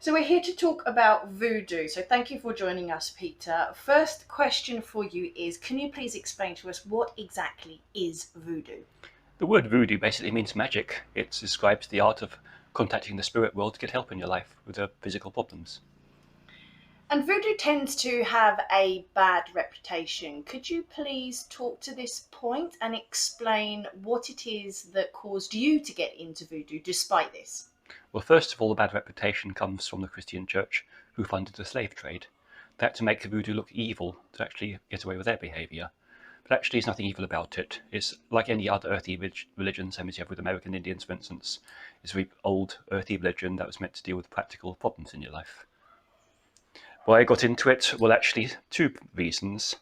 So we're here to talk about voodoo. So thank you for joining us, Peter. First question for you is, can you please explain to us what exactly is voodoo? The word voodoo basically means magic. It describes the art of contacting the spirit world to get help in your life with physical problems. And voodoo tends to have a bad reputation. Could you please talk to this point and explain what it is that caused you to get into voodoo despite this? Well, first of all, the bad reputation comes from the Christian church, who funded the slave trade. They had to make the voodoo look evil to actually get away with their behaviour. But actually, there's nothing evil about it. It's like any other earthy religion, same as you have with American Indians, for instance. It's a very old earthy religion that was meant to deal with practical problems in your life. Why I got into it? Well, actually, two reasons.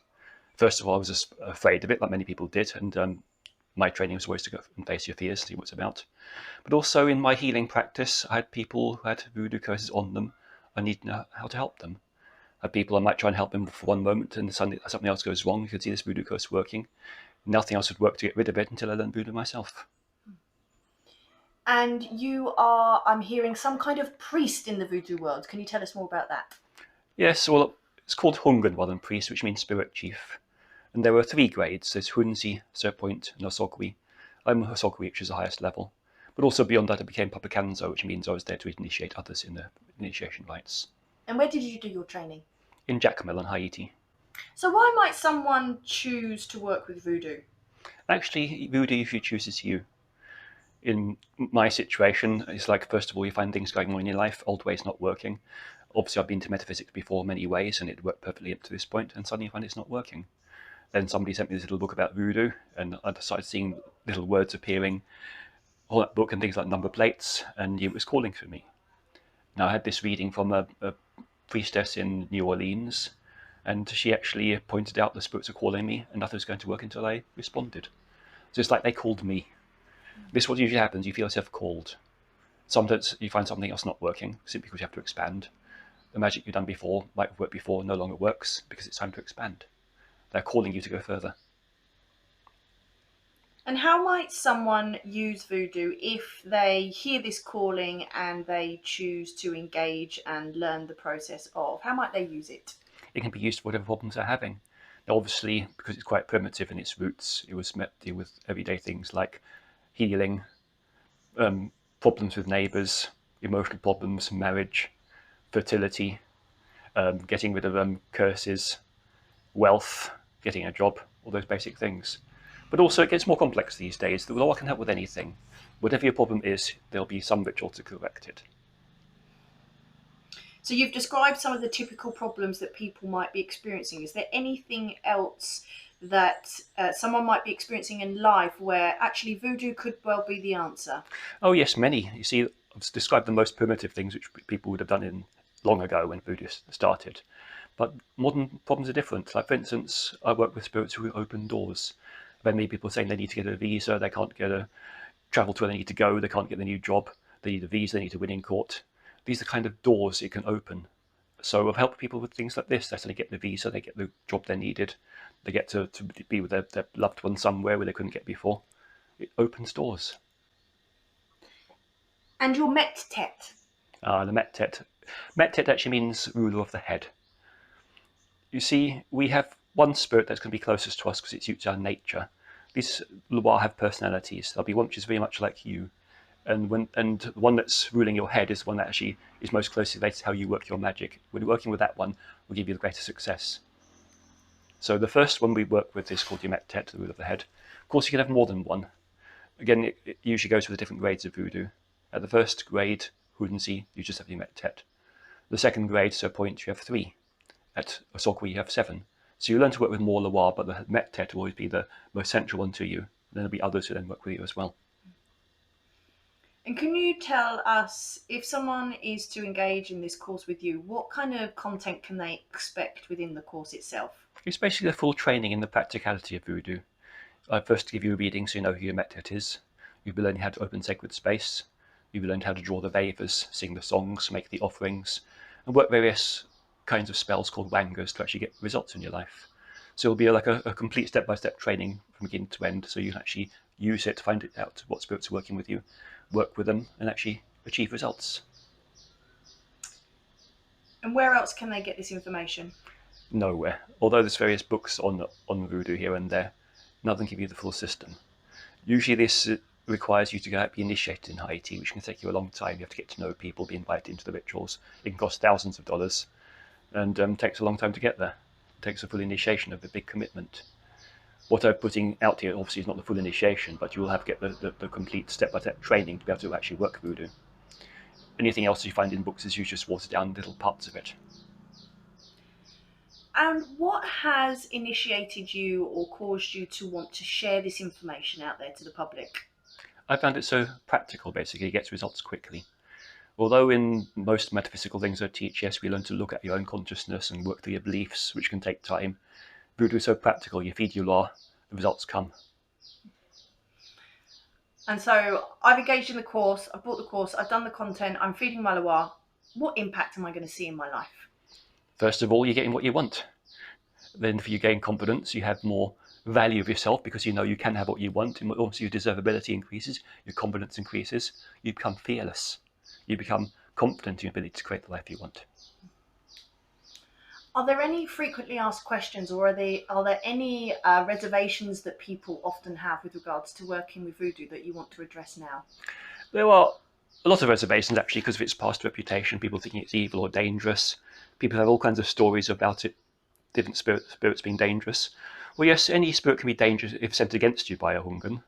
First of all, I was just afraid of it, like many people did, and my training was always to go and face your fears, see what it's about. But also in my healing practice, I had people who had voodoo curses on them. I need to know how to help them. I had people I might try and help them for one moment, and suddenly something else goes wrong. You could see this voodoo curse working. Nothing else would work to get rid of it until I learned voodoo myself. And you are, I'm hearing, some kind of priest in the voodoo world. Can you tell us more about that? Yes, well, it's called Vodou Priest, which means spirit chief. And there were three grades. There's Hunzi, Serpoint, and Osogwi. I'm Osogwi, which is the highest level. But also beyond that, I became Papakanzo, which means I was there to initiate others in the initiation rites. And where did you do your training? In Jacmel in Haiti. So why might someone choose to work with voodoo? Actually, voodoo usually chooses you. In my situation, it's like, first of all, you find things going on in your life, old ways not working. Obviously, I've been to metaphysics before many ways, and it worked perfectly up to this point, and suddenly you find it's not working. Then somebody sent me this little book about voodoo, and I started seeing little words appearing on that book and things like number plates, and it was calling for me. Now, I had this reading from a priestess in New Orleans, and she actually pointed out the spirits are calling me, and nothing was going to work until I responded. So it's like they called me. This is what usually happens. You feel yourself called. Sometimes you find something else not working, simply because you have to expand. The magic you've done before, might have worked before, no longer works because it's time to expand. They're calling you to go further. And how might someone use voodoo if they hear this calling and they choose to engage and learn the process of? How might they use it? It can be used for whatever problems they're having. Now, obviously, because it's quite primitive in its roots, it was meant to deal with everyday things like healing, problems with neighbours, emotional problems, marriage, fertility, getting rid of curses, wealth, getting a job, all those basic things. But also, it gets more complex these days. The law can help with anything. Whatever your problem is, there'll be some ritual to correct it. So you've described some of the typical problems that people might be experiencing. Is there anything else that someone might be experiencing in life where actually voodoo could well be the answer? Oh, yes, many. You see, I've described the most primitive things which people would have done in long ago when voodoo started. But modern problems are different. Like, for instance, I work with spirits who open doors. There may be people saying they need to get a visa, they can't get a travel to where they need to go, they can't get the new job, they need a visa, they need to win in court. These are the kind of doors it can open. So I've helped people with things like this. They suddenly get the visa, they get the job they needed, they get to be with their loved one somewhere where they couldn't get before. It opens doors. And your Met-Tet. The Mettet. Mettet actually means ruler of the head. You see, we have one spirit that's going to be closest to us because it suits our nature. These Loire have personalities. There'll be one which is very much like you, and the one that's ruling your head is the one that actually is most closely related to how you work your magic. When you're working with that one, will give you the greatest success. So the first one we work with is called your Mettet, the ruler of the head. Of course, you can have more than one. Again, it usually goes with the different grades of voodoo. At the first grade, Hudenzi, you just have your Mettet. The second grade, so point, you have three. At Osogwi, you have seven. So you learn to work with more Loire, but the Mettet will always be the most central one to you. And then there'll be others who then work with you as well. And can you tell us, if someone is to engage in this course with you, what kind of content can they expect within the course itself? It's basically a full training in the practicality of voodoo. I first give you a reading so you know who your Mettet is. You'll be learning how to open sacred space. You'll be learning how to draw the vavas, sing the songs, make the offerings, and work various kinds of spells called wangas to actually get results in your life. So it'll be like a complete step-by-step training from beginning to end, so you can actually use it to find it out what spirits are working with you, work with them, and actually achieve results. And where else can they get this information? Nowhere. Although there's various books on voodoo here and there, none of them give you the full system. Usually this requires you to go out be initiated in Haiti, which can take you a long time. You have to get to know people, be invited into the rituals. It can cost thousands of dollars and takes a long time to get there. It takes a full initiation of a big commitment. What I'm putting out here obviously is not the full initiation, but you will have to get the complete step-by-step training to be able to actually work voodoo. Anything else you find in books is usually just watered down little parts of it. And what has initiated you or caused you to want to share this information out there to the public? I found it so practical, basically, it gets results quickly. Although in most metaphysical things I teach, yes, we learn to look at your own consciousness and work through your beliefs, which can take time. Voodoo is so practical, you feed your law, the results come. And so I've engaged in the course, I've bought the course, I've done the content, I'm feeding my loa. What impact am I going to see in my life? First of all, you're getting what you want. Then if you gain confidence, you have more value of yourself because you know you can have what you want. And also your deservability increases, your confidence increases, you become fearless. You become confident in your ability to create the life you want. Are there any frequently asked questions, or are there any reservations that people often have with regards to working with voodoo that you want to address now? There are a lot of reservations actually because of its past reputation, people thinking it's evil or dangerous. People have all kinds of stories about it, different spirits being dangerous. Well, yes, any spirit can be dangerous if sent against you by a hungan,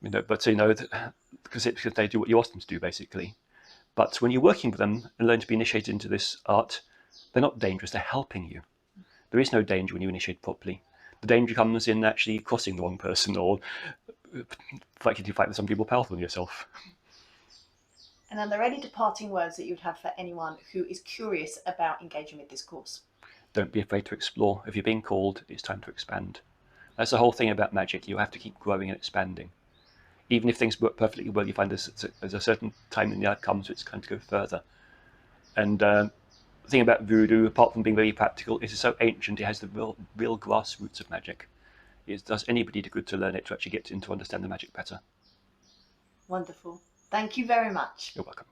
but because they do what you ask them to do, basically. But when you're working with them and learn to be initiated into this art, they're not dangerous, they're helping you. There is no danger when you initiate properly. The danger comes in actually crossing the wrong person or fighting to fight with some people powerful than yourself. And are there any departing words that you would have for anyone who is curious about engaging with this course? Don't be afraid to explore. If you're being called, it's time to expand. That's the whole thing about magic. You have to keep growing and expanding. Even if things work perfectly well, you find there's a certain time in the art comes, so it's time to go further. And the thing about voodoo, apart from being very practical, it is so ancient. It has the real grassroots of magic. It does anybody good to learn it to actually get in to understand the magic better. Wonderful. Thank you very much. You're welcome.